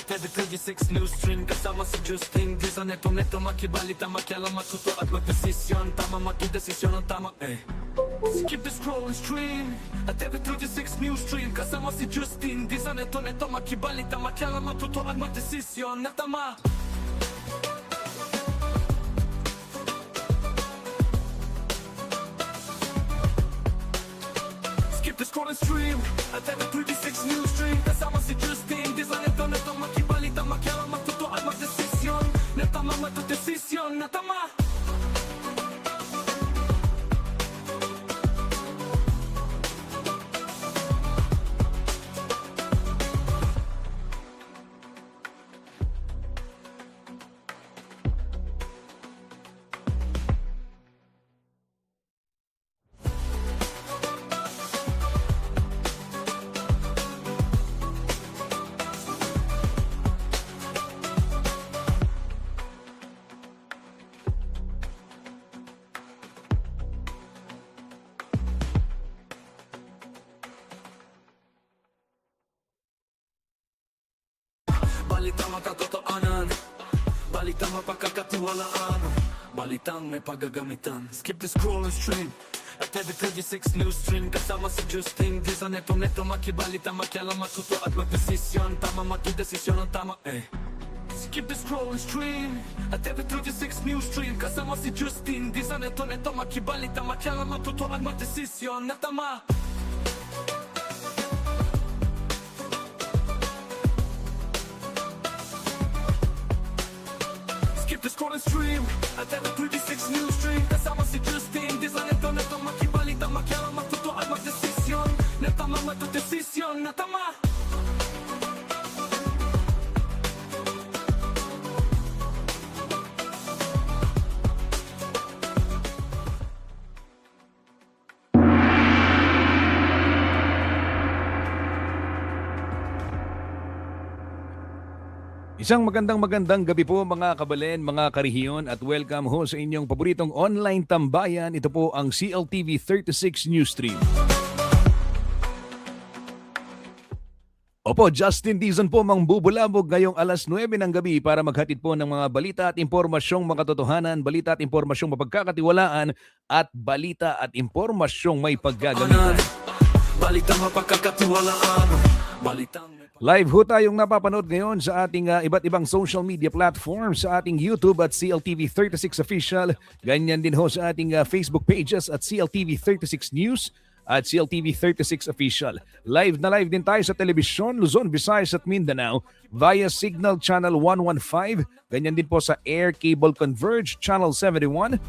TV36 News Stream kasama si Justin Disa neto makibalita makialam matuto at magdesisyon tama magdesisyon ang tama Skip the scroll and stream at TV36 News Stream kasama si Justin Disa neto makibalita makialam matuto at magdesisyon na tama Skip the scroll and stream at TV36 News Stream kasama si Justin Disa neto makibalita makialam matuto at magdesisyon na tama magdesisyon na tama Balitang makatotoanan Balitang mapagkakatiwalaan Balitang may paggagamitan Skip the scroll and stream at TV36 News Stream kasama si Justin Disa neto makibalita makialam matuto at magdesisyon tama magdesisyon ang tama Skip the scroll and stream at TV36 News Stream kasama si Justin Disa neto makibalita makialam matuto at magdesisyon na tama Skip the scroll and stream at TV36 News Stream kasama si Justin Disa neto makibalita makialam matuto at magdesisyon na tama magdesisyon na tama Isang magandang gabi po mga kabalen, mga karihiyon at welcome ho sa inyong paboritong online tambayan. Ito po ang CLTV 36 News Stream. Opo, Justin Dizon po mangbubulabog ngayong alas 9 ng gabi para maghatid po ng mga balita at impormasyong makatotohanan, balita at impormasyong mapagkakatiwalaan at balita at impormasyong may paggagamitan. Balita mapagkakatiwalaan, balitang Live ho tayong napapanood ngayon sa ating iba't ibang social media platforms sa ating YouTube at CLTV36 Official. Ganyan din ho sa ating Facebook pages at CLTV36 News at CLTV36 Official. Live na live din tayo sa telebisyon, Luzon, Visayas at Mindanao via Signal Channel 115. Ganyan din po sa Air Cable Converge Channel 71.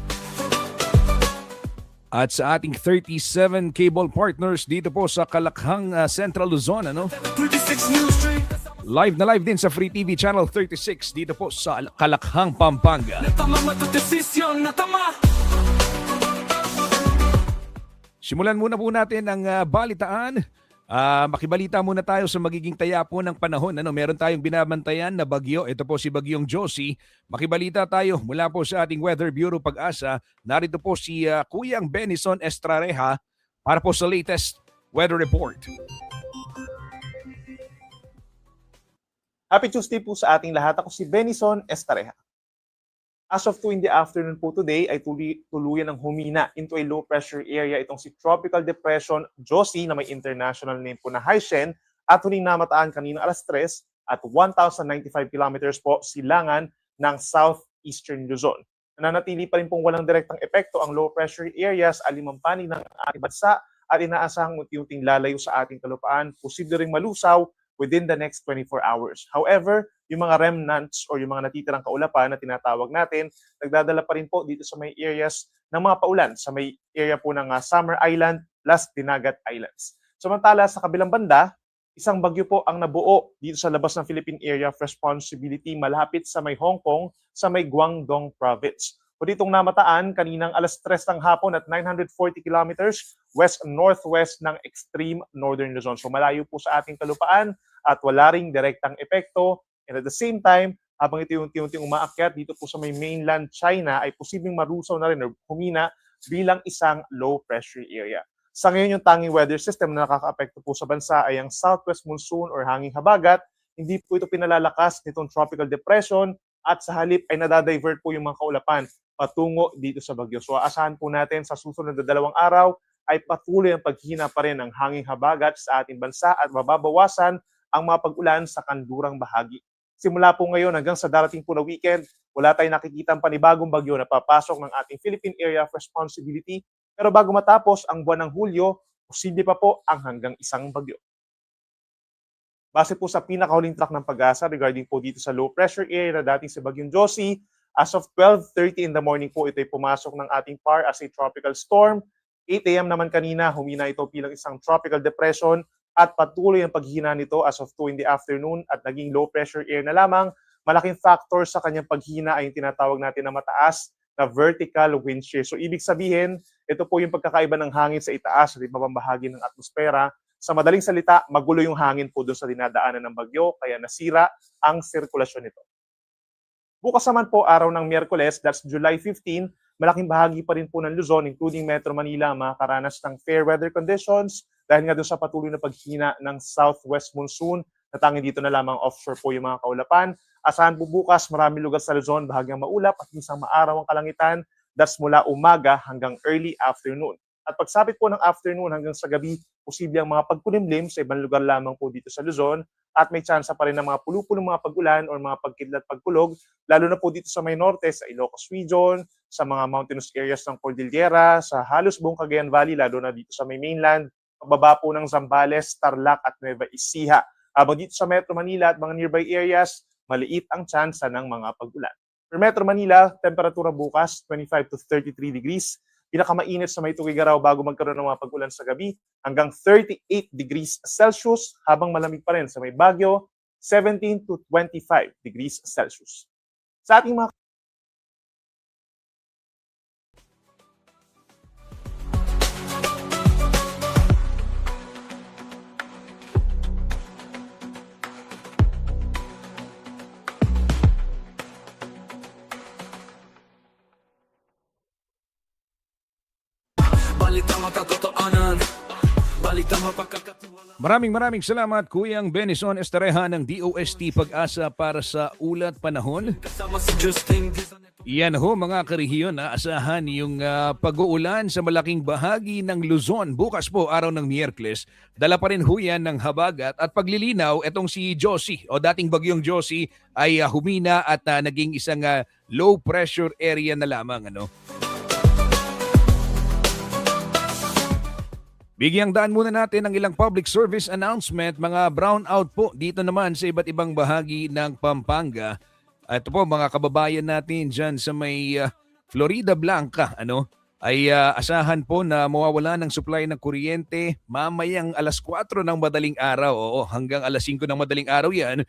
At sa ating 37 cable partners dito po sa Kalakhang, Central Luzon, Live na live din sa Free TV Channel 36 dito po sa Kalakhang, Pampanga. Simulan muna po natin ang balitaan. Makibalita muna tayo sa magiging taya po ng panahon. Meron tayong binabantayan na bagyo. Ito po si Bagyong Josie. Makibalita tayo mula po sa ating Weather Bureau Pag-asa. Narito po si Kuyang Benison Estrareha para po sa latest weather report. Happy Tuesday po sa ating lahat. Ako si Benison Estrareha. As of 2 in the afternoon po today ay tuluyan ng humina into a low pressure area itong si Tropical Depression Josie na may international name po na Haishen at huling namataan kanina alas 3 at 1,095 kilometers po silangan ng southeastern Luzon. Nananatili pa rin pong walang direktang epekto ang low pressure areas alimampanig ng ating bansa at inaasahang unti-unting lalayo sa ating kalupaan, posible ring malusaw within the next 24 hours. However, yung mga remnants or yung mga natitirang kaulapan na tinatawag natin, nagdadala pa rin po dito sa may areas ng mga paulan, sa may area po ng Summer Island, Las Dinagat Islands. Samantala, sa kabilang banda, isang bagyo po ang nabuo dito sa labas ng Philippine Area of Responsibility malapit sa may Hong Kong, sa may Guangdong Province. O ditong namataan kaninang alas 3 ng hapon at 940 kilometers west-northwest ng extreme northern Luzon. So malayo po sa ating kalupaan at wala ring direktang epekto. And at the same time, habang ito yung unti-unting umaakyat dito po sa may mainland China ay posibleng marusaw na rin o humina bilang isang low pressure area. Sa ngayon yung tanging weather system na nakaka-apekto po sa bansa ay ang southwest monsoon or hanging habagat hindi po ito pinalalakas nitong tropical depression at sa halip ay nadadivert po yung mga kaulapan patungo dito sa bagyo. So aasahan po natin sa susunod na 2 araw ay patuloy ang paghina pa rin ng hanging habagat sa ating bansa at mababawasan ang mga pag-ulan sa kandurang bahagi. Simula po ngayon hanggang sa darating po na weekend, wala tayong nakikitang panibagong bagyo na papasok ng ating Philippine Area of Responsibility. Pero bago matapos ang buwan ng Hulyo, posible pa po ang hanggang isang bagyo. Base po sa pinakahuling track ng Pag-asa regarding po dito sa low pressure area na dating si Bagyong Josie, as of 12:30 in the morning po ito ay pumasok ng ating PAR as a tropical storm. 8 a.m. naman kanina, humina ito bilang isang tropical depression at patuloy ang paghina nito as of 2 in the afternoon at naging low pressure area na lamang. Malaking factor sa kanyang paghina ay yung tinatawag natin na mataas na vertical wind shear. So ibig sabihin, ito po yung pagkakaiba ng hangin sa itaas at ibabang bahagi ng atmosfera. Sa madaling salita, magulo yung hangin po doon sa dinadaanan ng bagyo, kaya nasira ang sirkulasyon nito. Bukas naman po, araw ng Miyerkules, that's July 15, malaking bahagi pa rin po ng Luzon, including Metro Manila, makakaranas ng fair weather conditions dahil nga doon sa patuloy na paghina ng southwest monsoon, na tanging dito na lamang offshore po yung mga kaulapan. Asahan po bukas, maraming lugar sa Luzon, bahagyang maulap at minsan maaraw ang kalangitan, that's mula umaga hanggang early afternoon. At pagsapit po ng afternoon hanggang sa gabi, posible ang mga pagkulimlim sa ibang lugar lamang po dito sa Luzon at may tsansa pa rin ng mga pulupulong mga pag-ulan o mga pagkidlat pagkulog, lalo na po dito sa may norte, sa Ilocos Region, sa mga mountainous areas ng Cordillera, sa halos buong Cagayan Valley, lalo na dito sa may mainland, pagbaba po ng Zambales, Tarlac at Nueva Ecija. Habang dito sa Metro Manila at mga nearby areas, maliit ang tsansa ng mga pag-ulan. For Metro Manila, temperatura bukas 25 to 33 degrees. Pinakamainit sa may Tugigaraw bago magkaroon ng mga pag-ulan sa gabi hanggang 38 degrees Celsius, habang malamig pa rin sa may Baguio 17 to 25 degrees Celsius. Sa ating mga Balitang makatotohanan, balitang mapagkakatiwala. Maraming salamat Kuyang Benison Estareha ng DOST Pag-asa para sa ulat panahon. Kasama si Justin Dizon. Yan ho mga karehiyon, asahan yung pag-uulan sa malaking bahagi ng Luzon. Bukas po, araw ng Miyerkules, dala pa rin ho yan ng habagat at paglilinaw. Etong si Josie o dating bagyong Josie ay humina at naging isang low pressure area na lamang. Bigyang daan muna natin ang ilang public service announcement, mga brownout po dito naman sa iba't ibang bahagi ng Pampanga. Ito po mga kababayan natin dyan sa may Florida Blanca, ay asahan po na mawawala ng supply ng kuryente mamayang alas 4 ng madaling araw. Oo, hanggang alas 5 ng madaling araw yan.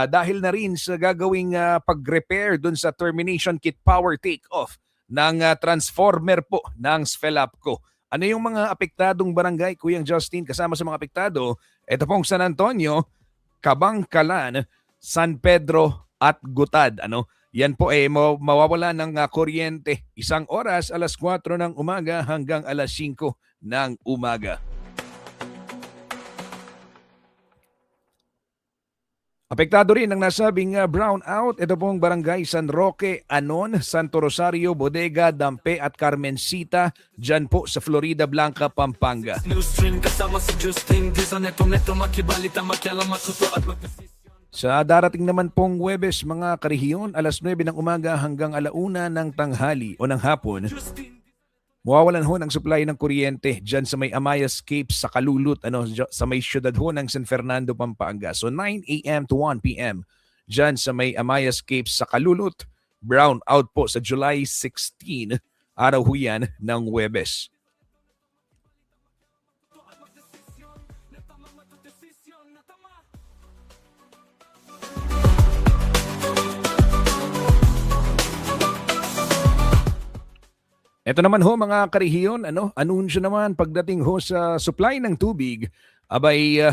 Dahil na rin sa gagawing pag-repair dun sa termination kit power take-off ng transformer po ng SFELAPCO. Ano yung mga apektadong barangay, Kuyang Justin, kasama sa mga apektado? Ito pong San Antonio, Kabangkalan, San Pedro at Gutad. Yan po mawawala ng kuryente 1 oras, alas 4 ng umaga hanggang alas 5 ng umaga. Apektado rin ang nasabing brownout. Ito pong barangay San Roque, Anon, Santo Rosario, Bodega, Dampe at Carmencita. Dyan po sa Florida Blanca, Pampanga. Newsstream kasama si Justin Dizon. Neto makibalita makialam matuto at magkasisyon. Sa darating naman pong Huwebes, mga karehiyon, alas 9 ng umaga hanggang 1:00 ng tanghali o ng hapon, mawawalan ho ng supply ng kuryente dyan sa may Amayas Cape sa Kalulut, sa may syudad ho ng San Fernando, Pampanga. So 9 a.m. to 1 p.m. dyan sa may Amayas Cape sa Kalulut. Brown out po sa July 16, araw ho yan ng Huwebes. Ito naman ho mga karehiyon, anunsyo naman pagdating ho sa supply ng tubig. Abay,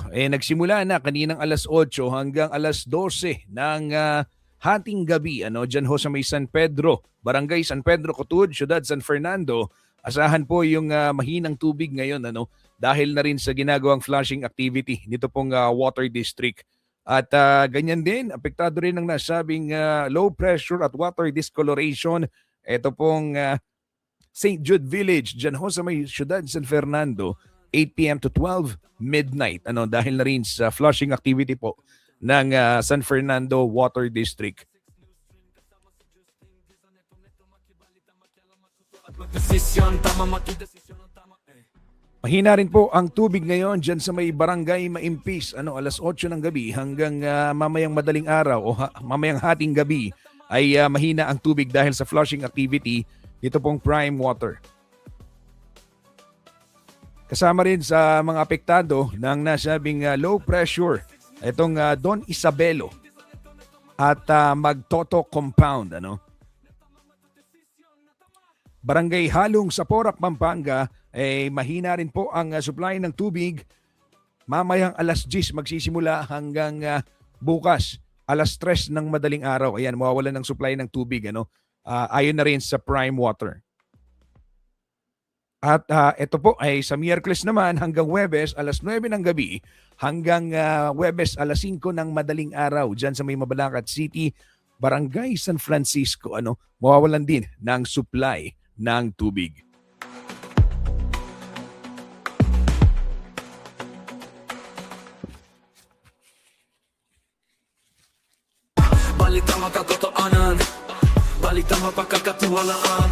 nagsimula na kaninang alas 8 hanggang alas 12 ng hating gabi. Dyan ho sa may San Pedro, Barangay San Pedro, Cotud, Ciudad San Fernando. Asahan po yung mahinang tubig ngayon dahil na rin sa ginagawang flushing activity nito pong water district. At ganyan din, apektado rin ng nasabing low pressure at water discoloration. Ito pong St. Jude Village, dyan ho sa may siyudad San Fernando, 8 p.m. to 12 midnight. Dahil na rin sa flushing activity po ng San Fernando Water District. Mahina rin po ang tubig ngayon dyan sa may barangay Maimpis. Alas 8 ng gabi hanggang mamayang madaling araw o mamayang hating gabi ay mahina ang tubig dahil sa flushing activity dito pong Prime Water. Kasama rin sa mga apektado ng nasabing low pressure, itong Don Isabelo at Magtoto Compound. Barangay Halong sa Porac, Pampanga, mahina rin po ang supply ng tubig. Mamayang alas 10 magsisimula hanggang bukas, alas 3 ng madaling araw. Ayan, mawawalan ng supply ng tubig. Ayon na rin sa Prime Water. At ito po ay sa Miyerkules naman hanggang Huwebes, alas 9 ng gabi hanggang Huwebes, alas 5 ng madaling araw dyan sa may Mabalacat City, Barangay San Francisco. Mawawalan din ng supply ng tubig. Balitang makatotoanan, balitang mapagkakatiwalaan,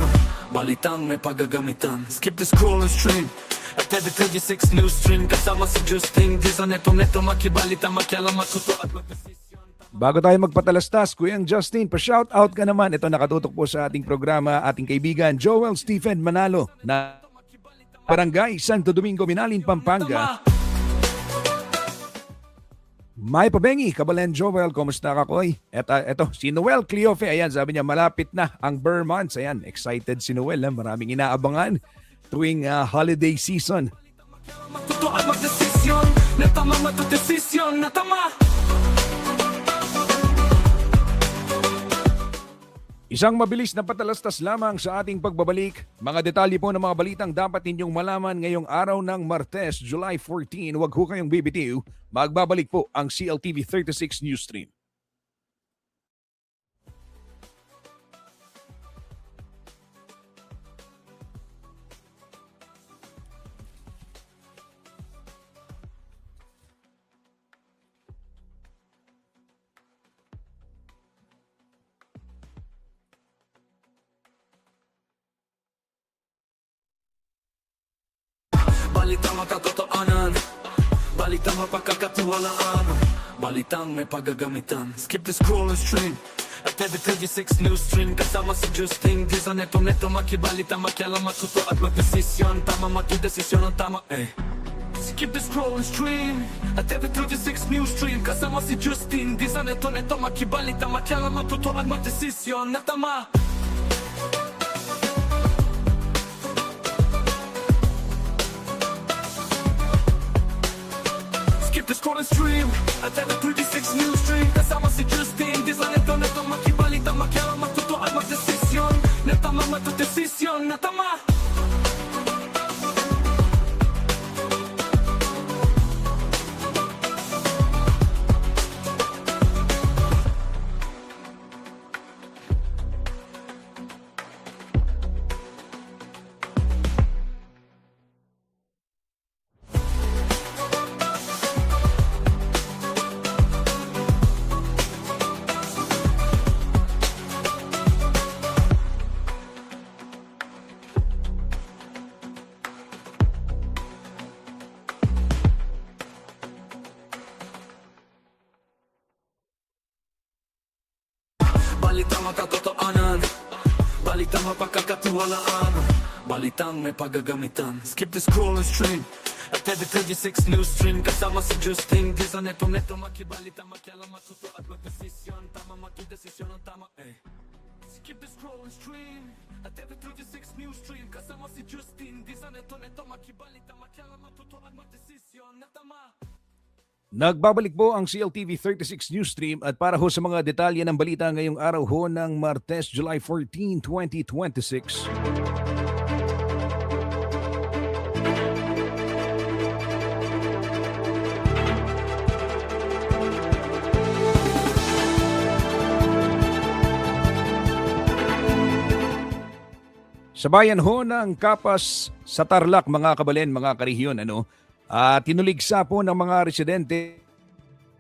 balitang may paggagamitan. Skip the scroll and stream at every 36 news stream. Kasama si Justin Dizon, neto makibalita, makialam, matuto at magdesisyon. Bago tayo magpatalastas, Kuyang Justin, pa-shoutout ka naman. Ito nakatutok po sa ating programa, ating kaibigan Joel Stephen Manalo na Barangay Santo Domingo, Minalin, Pampanga. May pabengi, Kabalen Joel, kumusta ka, Koy? Eto, si Noel Cleofe, ayan, sabi niya, malapit na ang Burr months. Ayan, excited si Noel, maraming inaabangan tuwing holiday season. Matuto at magdesisyon, natama matudesisyon, natama. Isang mabilis na patalastas lamang sa ating pagbabalik. Mga detalye po ng mga balitang dapat ninyong malaman ngayong araw ng Martes, July 14. Huwag ho kayong bibitiw. Magbabalik po ang CLTV 36 News Stream. Balitang makatotoanan, balitang mapagkakatiwalaan, balitang may paggagamitan. Skip the scroll and stream at every 36 news stream. Kasama si Justin Dizon, neto makibalita, makialam, matuto at magdesisyon. Tama matudesisyon ang tama, Skip the scroll and stream at every 36 news stream. Kasama si Justin Dizon, neto makibalita, makialam, matuto at magdesisyon na tama. Skip the scroll and stream at every 36 news stream. Kasama si Justin Dizon, neto makibalita, makialam, matuto at magdesisyon na tama, matudesisyon na tama. Balitang makatotoanan, balitang mapagkakatiwalaan, balitang may paggagamitan. Skip the scroll and stream at every 36 news stream. Kasama si Justin Dizon, neto makibalita, makialam, matuto at magdesisyon. Tama matudesisyon ang tama, Skip the scroll and stream at every 36 news stream. Kasama si Justin Dizon, neto makibalita, makialam, matuto at magdesisyon na tama. Nagbabalik po ang CLTV 36 News Stream at para ho sa mga detalye ng balita ngayong araw ho ng Martes, July 14, 2026. Sa bayan ho ng Kapas sa Tarlac, mga kabalen, mga karehiyon, tinuligsa po ng mga residente,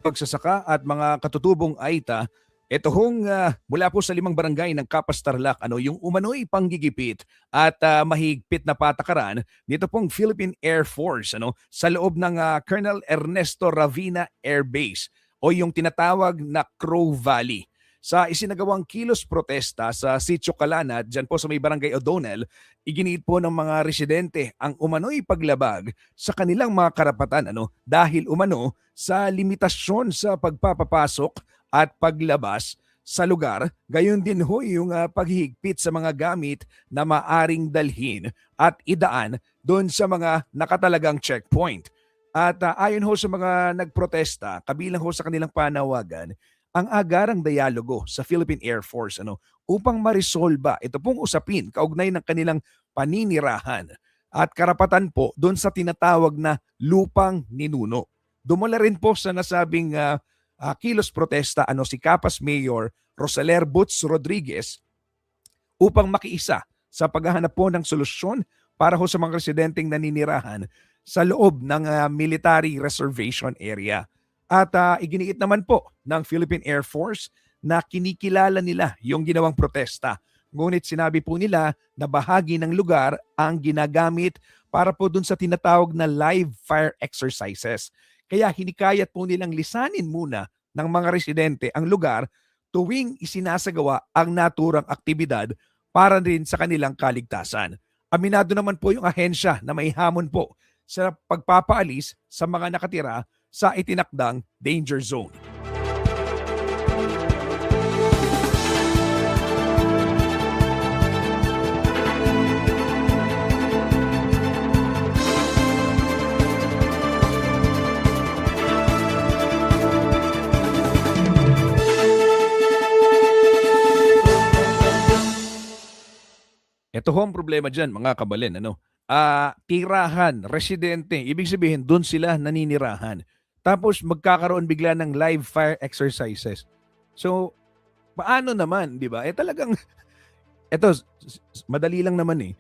pagsasaka at mga katutubong Aita. Ito hong mula po sa 5 barangay ng Kapas Tarlac, yung umano'y panggigipit at mahigpit na patakaran dito pong Philippine Air Force sa loob ng Colonel Ernesto Ravina Air Base o yung tinatawag na Crow Valley. Sa isinagawang kilos protesta sa Sitio Calana, dyan po sa may barangay O'Donnell, iginiit po ng mga residente ang umano'y paglabag sa kanilang mga karapatan dahil umano sa limitasyon sa pagpapapasok at paglabas sa lugar, gayon din ho yung paghihigpit sa mga gamit na maaring dalhin at idaan doon sa mga nakatalagang checkpoint. At ayon ho sa mga nagprotesta, kabilang ho sa kanilang panawagan, ang agarang dialogo sa Philippine Air Force upang marisolba ito pong usapin kaugnay ng kanilang paninirahan at karapatan po doon sa tinatawag na lupang ninuno. Dumala rin po sa nasabing kilos protesta si Kapas Mayor Rosaler Butz Rodriguez upang makiisa sa paghahanap po ng solusyon para ho sa mga residenteng naninirahan sa loob ng military reservation area. At iginiit naman po ng Philippine Air Force na kinikilala nila yung ginawang protesta. Ngunit sinabi po nila na bahagi ng lugar ang ginagamit para po dun sa tinatawag na live fire exercises. Kaya hinikayat po nilang lisanin muna ng mga residente ang lugar tuwing isinasagawa ang naturang aktibidad para rin sa kanilang kaligtasan. Aminado naman po yung ahensya na may hamon po sa pagpapaalis sa mga nakatira sa itinakdang danger zone. Ito ho ang problema dyan, mga kabalen. Tirahan, residente, ibig sabihin doon sila naninirahan. Tapos magkakaroon bigla ng live fire exercises. So, paano naman, di ba? Talagang, madali lang naman eh.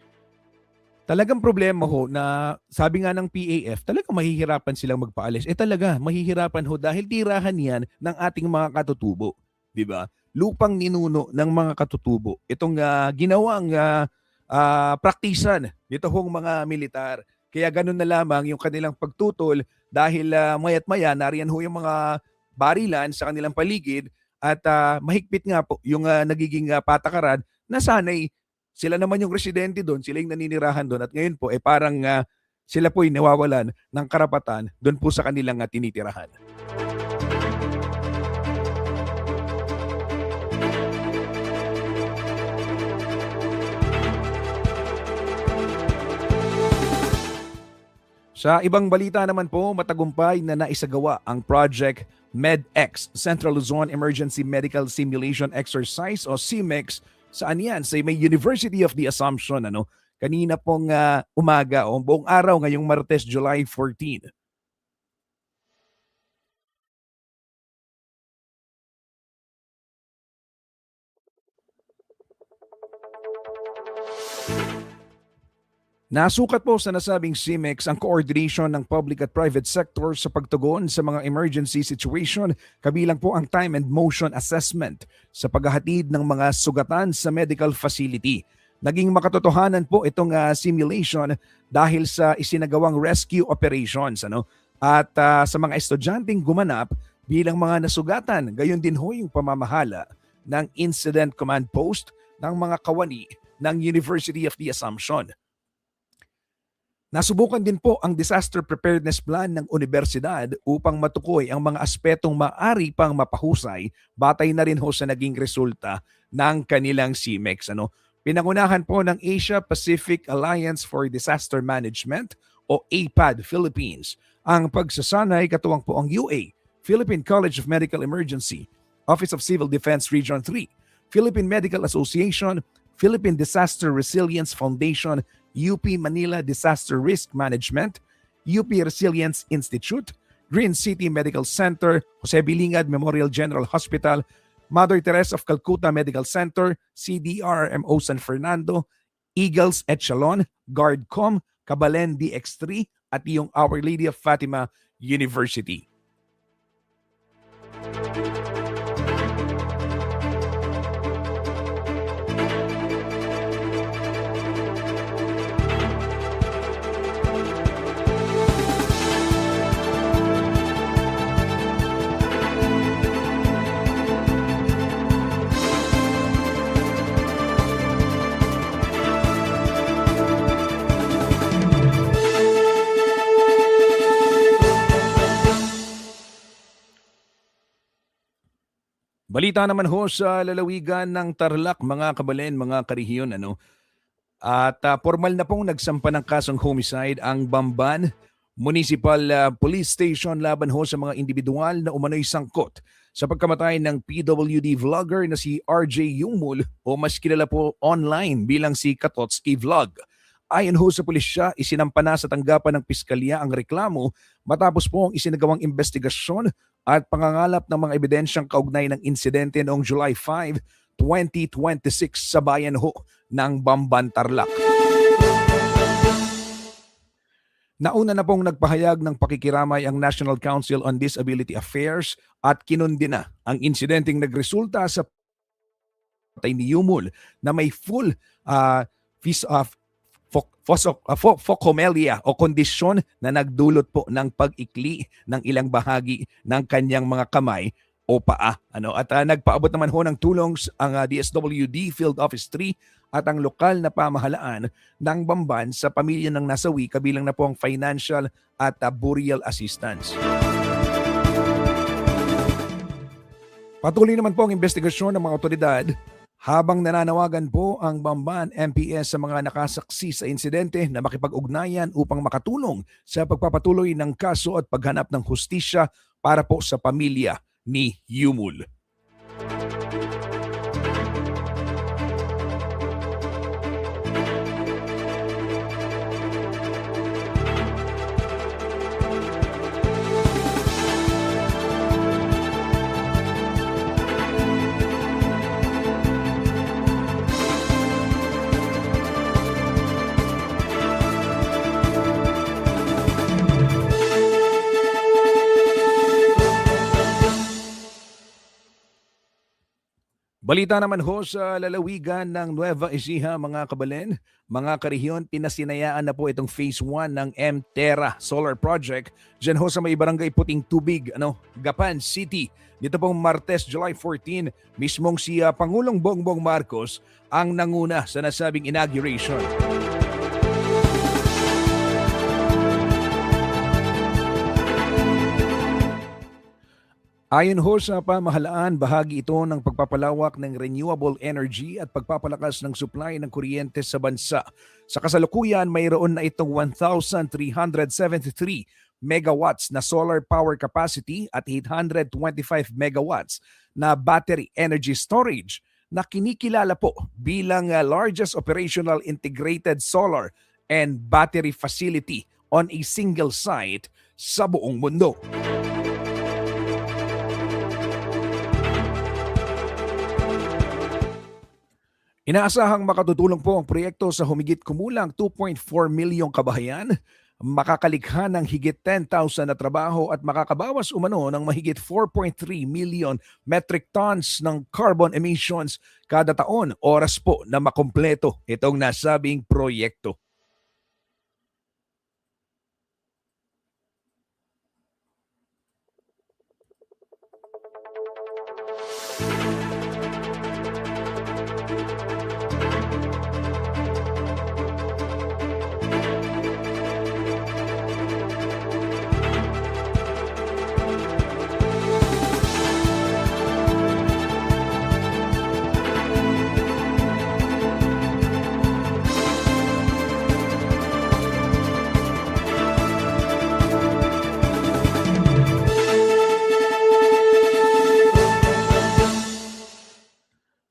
Talagang problema ho na sabi nga ng PAF, talagang mahihirapan silang magpaalis. Talaga, mahihirapan ho dahil tirahan yan ng ating mga katutubo. Di ba? Lupang ninuno ng mga katutubo. Itong ginawang praktisan dito hong mga militar. Kaya ganun na lamang yung kanilang pagtutol dahil maya't maya nariyan ho yung mga barilan sa kanilang paligid at mahigpit nga po yung nagiging patakaran na sana'y sila naman yung residente doon, sila yung naninirahan doon at ngayon po parang sila po'y nawawalan ng karapatan doon po sa kanilang tinitirahan. Sa ibang balita naman po, matagumpay na naisagawa ang Project MedX, Central Luzon Emergency Medical Simulation Exercise o CMEX, saan yan? Sa may University of the Assumption, kanina pong umaga o buong araw ngayong Martes, July 14. Nasukat po sa nasabing CMEX ang coordination ng public at private sector sa pagtugon sa mga emergency situation, kabilang po ang time and motion assessment sa paghahatid ng mga sugatan sa medical facility. Naging makatotohanan po itong simulation dahil sa isinagawang rescue operations at sa mga estudyanteng gumanap bilang mga nasugatan. Gayon din ho yung pamamahala ng Incident Command Post ng mga kawani ng University of the Assumption. Nasubukan din po ang disaster preparedness plan ng universidad upang matukoy ang mga aspetong maaari pang mapahusay batay na rin ho sa naging resulta ng kanilang CMEX. Pinangunahan po ng Asia Pacific Alliance for Disaster Management o APAD Philippines ang pagsasanay, katuwang po ang UA, Philippine College of Medical Emergency, Office of Civil Defense Region 3, Philippine Medical Association, Philippine Disaster Resilience Foundation, UP Manila Disaster Risk Management, UP Resilience Institute, Green City Medical Center, Jose Bilingad Memorial General Hospital, Mother Teresa of Calcutta Medical Center, CDRMO San Fernando, Eagles Echelon, Guardcom, Kabalen DX3 at yung Our Lady of Fatima University. Balita naman ho sa lalawigan ng Tarlac, mga kabalen, mga karihiyon. At formal na pong nagsampa ng kasong homicide ang Bamban Municipal Police Station laban ho sa mga individual na umano'y sangkot sa pagkamatay ng PWD vlogger na si RJ Yumul o mas kilala po online bilang si Katotski Vlog. Ayon ho sa pulisya, isinampa na sa tanggapan ng piskalya ang reklamo matapos po ang isinagawang investigasyon at pangangalap ng mga ebidensyang kaugnay ng insidente noong July 5, 2026 sa bayan ho ng Bamban, Tarlac. Nauna na pong nagpahayag ng pakikiramay ang National Council on Disability Affairs at kinundina ang insidenteng nagresulta sa patay ni Yumul na may full phocomelia o kondisyon na nagdulot po ng pag-ikli ng ilang bahagi ng kanyang mga kamay o paa. At nagpaabot naman ho ng tulong ang DSWD Field Office 3 at ang lokal na pamahalaan ng Bamban sa pamilya ng nasawi, kabilang na po ang financial at burial assistance. Patuloy naman po ang investigasyon ng mga otoridad habang nananawagan po ang Bamban MPS sa mga nakasaksi sa insidente na makipag-ugnayan upang makatulong sa pagpapatuloy ng kaso at paghanap ng hustisya para po sa pamilya ni Yumul. Balita naman ho sa lalawigan ng Nueva Ecija, mga kabalen, mga karihiyon, pinasinayaan na po itong phase 1 ng M-Terra Solar Project dyan ho sa may barangay Puting Tubig, Gapan City. Dito pong Martes, July 14, mismong si Pangulong Bongbong Marcos ang nanguna sa nasabing inauguration. Ayon ho sa pamahalaan, bahagi ito ng pagpapalawak ng renewable energy at pagpapalakas ng supply ng kuryente sa bansa. Sa kasalukuyan, mayroon na itong 1,373 megawatts na solar power capacity at 825 megawatts na battery energy storage na kinikilala po bilang largest operational integrated solar and battery facility on a single site sa buong mundo. Inaasahang makatutulong po ang proyekto sa humigit kumulang 2.4 milyong kabahayan, makakalikha ng higit 10,000 na trabaho at makakabawas umano ng mahigit 4.3 million metric tons ng carbon emissions kada taon, oras po na makumpleto itong nasabing proyekto.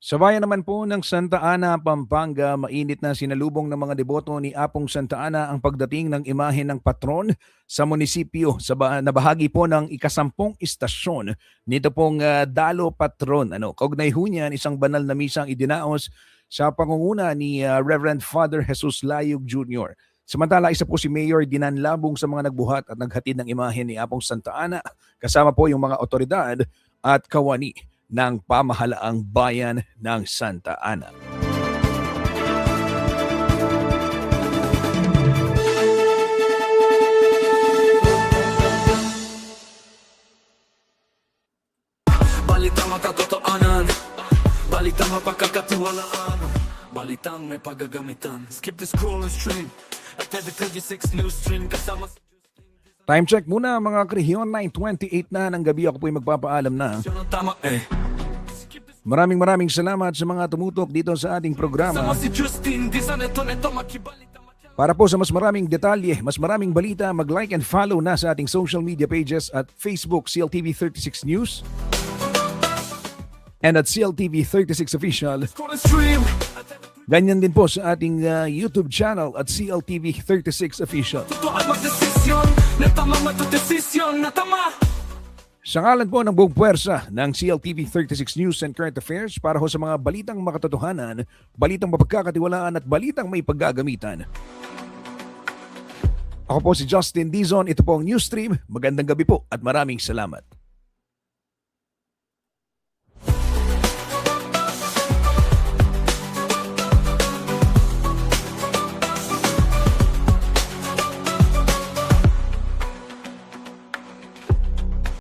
Sa bayan naman po ng Santa Ana, Pampanga, mainit na sinalubong ng mga deboto ni Apong Santa Ana ang pagdating ng imahe ng patron sa munisipyo na bahagi po ng ikasampung istasyon nito pong Dalo Patron. Kaugnay ho niyan, isang banal na misang idinaos sa pangunguna ni Reverend Father Jesus Layog Jr. Samantala, isa po si Mayor Dinan Labong sa mga nagbuhat at naghatid ng imahe ni Apong Santa Ana, kasama po yung mga otoridad at kawani ng pamahalaang bayan ng Santa Ana. Balitang makatotoanan, balitang mapagkakatiwalaan, balitang may paggagamitan. Skip the scroll and stream at every 36 news stream kasama sa Time check muna mga Krihiyon, 9:28 na ng gabi. Ako po'y magpapaalam na. ng tama Maraming salamat sa mga tumutok dito sa ating programa. Sama si Justin, di sa neto makibalita. Para po sa mas maraming detalye, mas maraming balita, mag-like and follow na sa ating social media pages at Facebook CLTV36 News and at CLTV36 Official. Scroll and stream at Ganyan din po sa ating YouTube channel at CLTV36 Official. tutuan magdesisyon, na tama matudesisyon, na tama. Sa ngalan po ng buong puwersa ng CLTV36 News and Current Affairs para ho sa mga balitang makatotohanan, balitang mapagkakatiwalaan at balitang may paggagamitan. Ako po si Justin Dizon, ito po ang Newsstream. Magandang gabi po at maraming salamat.